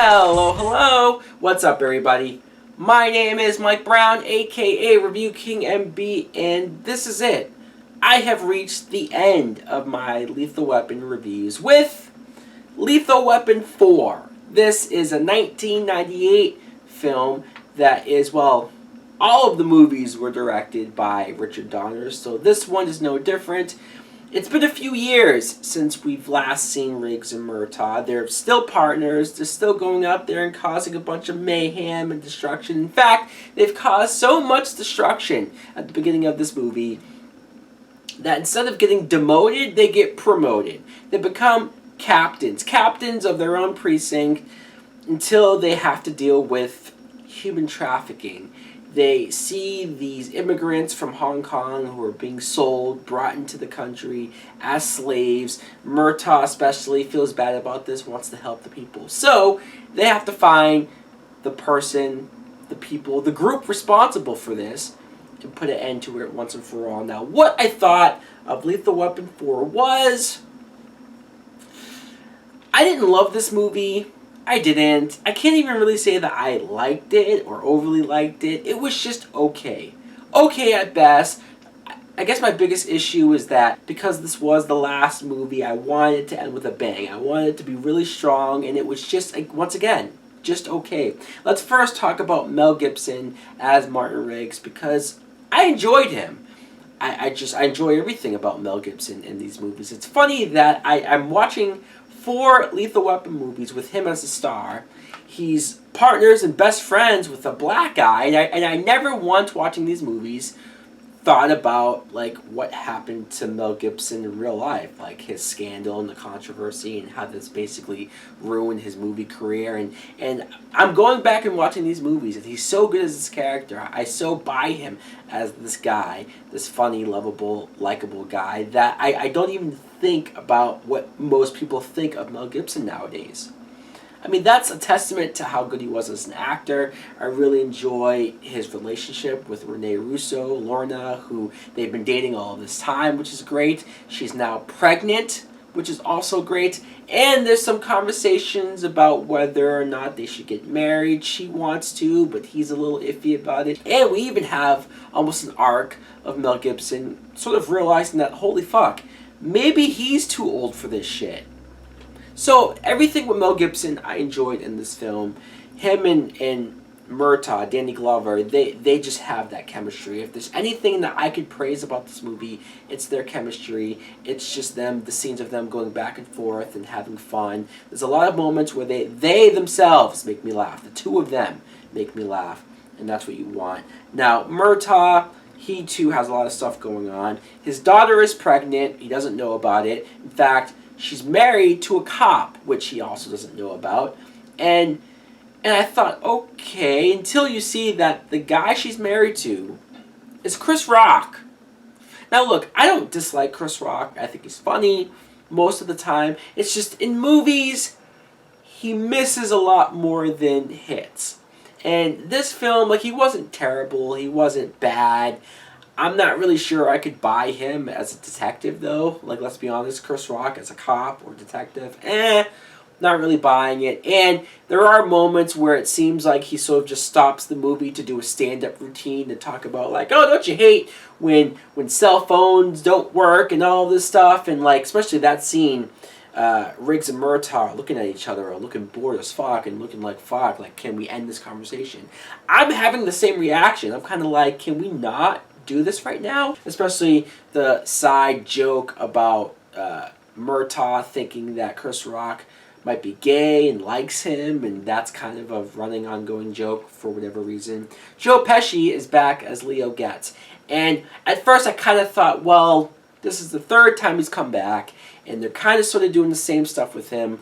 Hello, hello! What's up, everybody? My name is Mike Brown, aka ReviewKingMB, and this is it. I have reached the end of my Lethal Weapon reviews with Lethal Weapon 4. This is a 1998 film that is, well, all of the movies were directed by Richard Donner, so this one is no different. It's been a few years since we've last seen Riggs and Murtaugh. They're still partners. They're still going out there and causing a bunch of mayhem and destruction. In fact, they've caused so much destruction at the beginning of this movie that instead of getting demoted, they get promoted. They become captains of their own precinct until they have to deal with human trafficking. They see these immigrants from Hong Kong who are being sold, brought into the country as slaves. Murtaugh especially feels bad about this, wants to help the people. So they have to find the person, the people, the group responsible for this and put an end to it once and for all. Now, what I thought of Lethal Weapon 4 was, I didn't love this movie. I didn't. I can't even really say that I liked it or overly liked it. It was just okay. Okay at best. I guess my biggest issue is that because this was the last movie, I wanted it to end with a bang. I wanted it to be really strong, and it was just, once again, just okay. Let's first talk about Mel Gibson as Martin Riggs, because I enjoyed him. I enjoy everything about Mel Gibson in these movies. It's funny that I'm watching 4 Lethal Weapon movies with him as a star. He's partners and best friends with a black guy, and I never once watching these movies thought about like what happened to Mel Gibson in real life, like his scandal and the controversy and how this basically ruined his movie career. And I'm going back and watching these movies, and he's so good as this character. I so buy him as this guy, this funny, lovable, likable guy, that I don't even think about what most people think of Mel Gibson nowadays. I mean, that's a testament to how good he was as an actor. I really enjoy his relationship with Rene Russo, Lorna, who they've been dating all this time, which is great. She's now pregnant, which is also great. And there's some conversations about whether or not they should get married. She wants to, but he's a little iffy about it. And we even have almost an arc of Mel Gibson sort of realizing that, holy fuck, maybe he's too old for this shit. So everything with Mel Gibson I enjoyed in this film. Him and Murtaugh, Danny Glover, they just have that chemistry. If there's anything that I could praise about this movie, it's their chemistry. It's just them, the scenes of them going back and forth and having fun. There's a lot of moments where they themselves make me laugh. The two of them make me laugh, and that's what you want. Now, Murtaugh, he too has a lot of stuff going on. His daughter is pregnant. He doesn't know about it. In fact, she's married to a cop, which he also doesn't know about. And I thought, okay, until you see that the guy she's married to is Chris Rock. Now look, I don't dislike Chris Rock. I think he's funny most of the time. It's just in movies, he misses a lot more than hits. And this film, like, he wasn't terrible. He wasn't bad. I'm not really sure I could buy him as a detective, though. Like, let's be honest, Chris Rock as a cop or detective, not really buying it. And there are moments where it seems like he sort of just stops the movie to do a stand-up routine to talk about, like, oh, don't you hate when cell phones don't work and all this stuff? And, like, especially that scene, Riggs and Murtaugh looking at each other or looking bored as fuck and looking like fuck, like, can we end this conversation? I'm having the same reaction. I'm kind of like, can we not do this right now? Especially the side joke about Murtaugh thinking that Chris Rock might be gay and likes him, and that's kind of a running ongoing joke for whatever reason. Joe Pesci is back as Leo Getz, and at first I kind of thought, well, this is the 3rd time he's come back, and they're kind of sort of doing the same stuff with him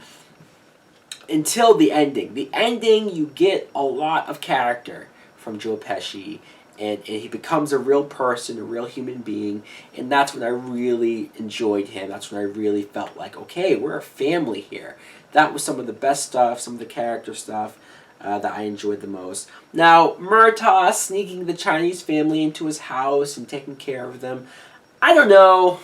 until the ending. The ending, you get a lot of character from Joe Pesci, and he becomes a real person, a real human being, and that's when I really enjoyed him. That's when I really felt like, okay, we're a family here. That was some of the best stuff, some of the character stuff that I enjoyed the most. Now, Murtaugh sneaking the Chinese family into his house and taking care of them, I don't know.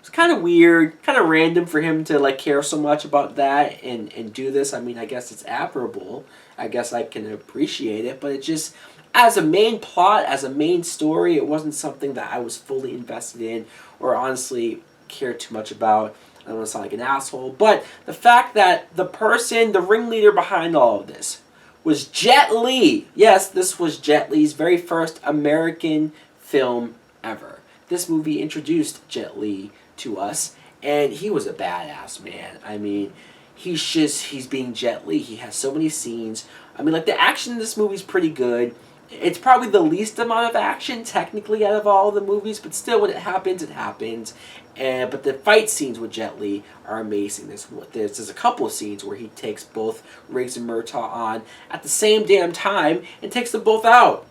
It's kind of weird, kind of random for him to like care so much about that and do this. I mean, I guess it's admirable. I guess I can appreciate it, but it just, as a main plot, as a main story, it wasn't something that I was fully invested in or honestly cared too much about. I don't want to sound like an asshole, but the fact that the person, the ringleader behind all of this, was Jet Li. Yes, this was Jet Li's very first American film ever. This movie introduced Jet Li to us, and he was a badass, man. I mean, he's being Jet Li. He has so many scenes. I mean, like, the action in this movie is pretty good. It's probably the least amount of action, technically, out of all the movies, but still, when it happens, it happens. But the fight scenes with Jet Li are amazing. There's a couple of scenes where he takes both Riggs and Murtaugh on at the same damn time and takes them both out.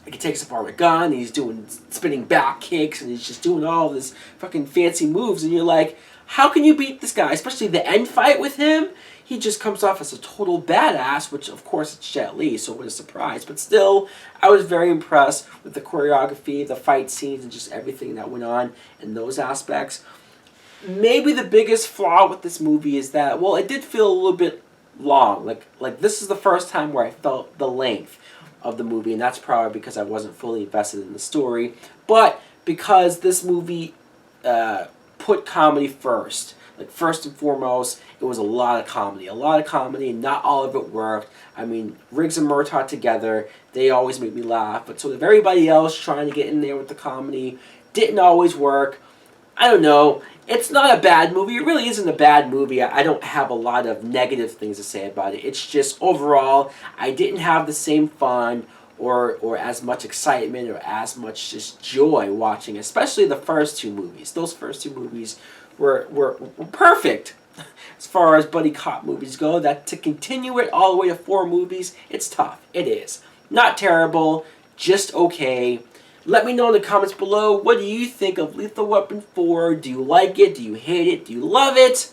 Like, he takes apart a gun, and he's doing spinning back kicks, and he's just doing all this fucking fancy moves, and you're like, how can you beat this guy? Especially the end fight with him. He just comes off as a total badass, which of course it's Jet Li, so what a surprise. But still, I was very impressed with the choreography, the fight scenes, and just everything that went on in those aspects. Maybe the biggest flaw with this movie is that, well, it did feel a little bit long. Like this is the first time where I felt the length of the movie, and that's probably because I wasn't fully invested in the story. But because this movie put comedy first. Like, first and foremost, it was a lot of comedy, and not all of it worked. I mean, Riggs and Murtaugh together, they always make me laugh, but sort of everybody else trying to get in there with the comedy didn't always work. I don't know. It's not a bad movie. It really isn't a bad movie. I don't have a lot of negative things to say about it. It's just, overall, I didn't have the same fun or as much excitement or as much just joy watching, especially the first two movies. Those first two movies were perfect as far as buddy cop movies go. That to continue it all the way to 4 movies, it's tough. It is. Not terrible, just okay. Let me know in the comments below, what do you think of Lethal Weapon 4? Do you like it? Do you hate it? Do you love it?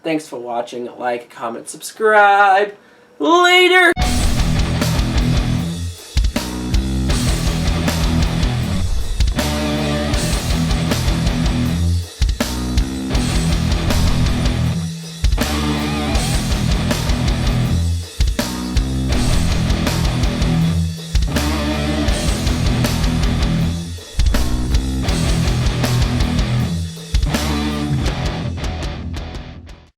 Thanks for watching. Like, comment, subscribe. Later!